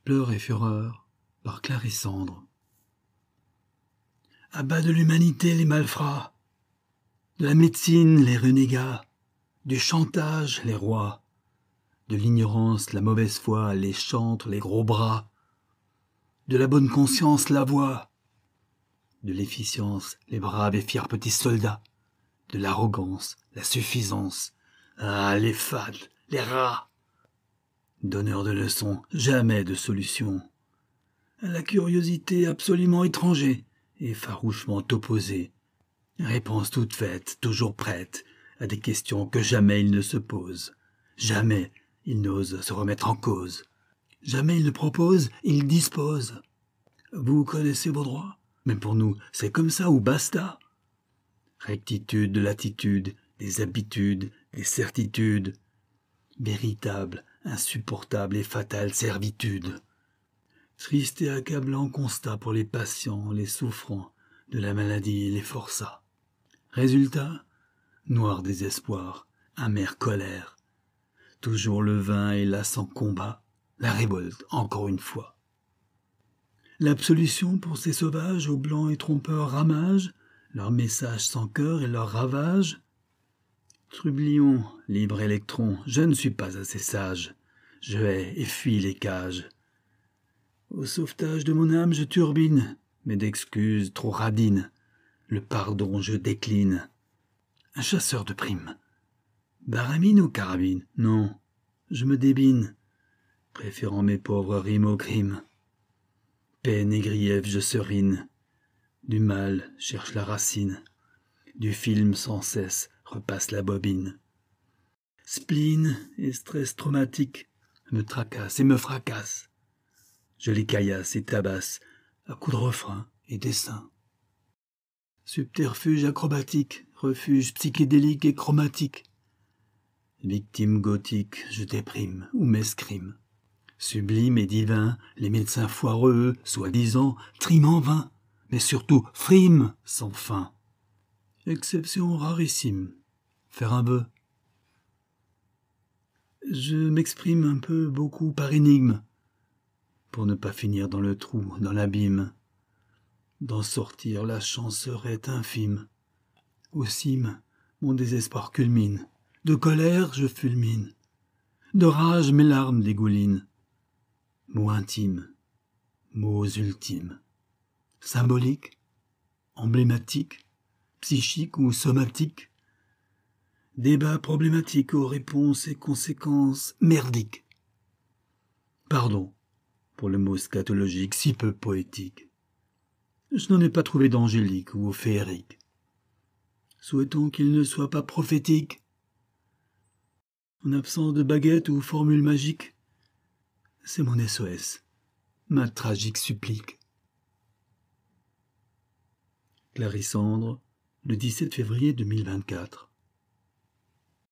Pleurs et fureur par Clarissandre. À bas de l'humanité les malfrats, de la médecine les renégats, du chantage les rois, de l'ignorance la mauvaise foi, les chantres les gros bras, de la bonne conscience la voix, de l'efficience les braves et fiers petits soldats, de l'arrogance la suffisance, ah les fades, les rats, donneurs de leçons, jamais de solution, à la curiosité absolument étranger et farouchement opposée, réponse toute faite, toujours prête à des questions que jamais il ne se pose, jamais il n'ose se remettre en cause, jamais il ne propose, il dispose. Vous connaissez vos droits, mais pour nous c'est comme ça ou basta. Rectitude de l'attitude, des habitudes, des certitudes, véritable, insupportable et fatale servitude. Triste et accablant constat pour les patients, les souffrants de la maladie et les forçats. Résultat, noir désespoir, amère colère. Toujours le vain et lassant combat, la révolte encore une fois. L'absolution pour ces sauvages aux blancs et trompeurs ramages, leurs messages sans cœur et leurs ravages. Trublion, libre électron, je ne suis pas assez sage, je hais et fuis les cages. Au sauvetage de mon âme je turbine, mais d'excuses trop radines, le pardon je décline. Un chasseur de primes. Baramine ou carabine? Non, je me débine, préférant mes pauvres rimes au crime. Peine et grief je serine, du mal cherche la racine, du film sans cesse repasse la bobine. Spleen et stress traumatique me tracassent et me fracassent. Je les caillasse et tabasse à coups de refrain et dessin. Subterfuge acrobatique, refuge psychédélique et chromatique. Victime gothique, je déprime ou m'escrime. Sublime et divin, les médecins foireux, soi-disant, triment en vain, mais surtout friment sans fin. Exception rarissime, faire un bœuf. Je m'exprime un peu beaucoup par énigme, pour ne pas finir dans le trou, dans l'abîme. D'en sortir la chance serait infime. Au cime, mon désespoir culmine. De colère, je fulmine. De rage, mes larmes dégoulinent. Mots intimes, mots ultimes. Symboliques, emblématiques, psychiques ou somatiques. Débat problématique aux réponses et conséquences merdiques. Pardon pour le mot scatologique si peu poétique. Je n'en ai pas trouvé d'angélique ou féerique. Souhaitons qu'il ne soit pas prophétique. En absence de baguette ou formule magique, c'est mon SOS, ma tragique supplique. Clarissandre, le 17 février 2024.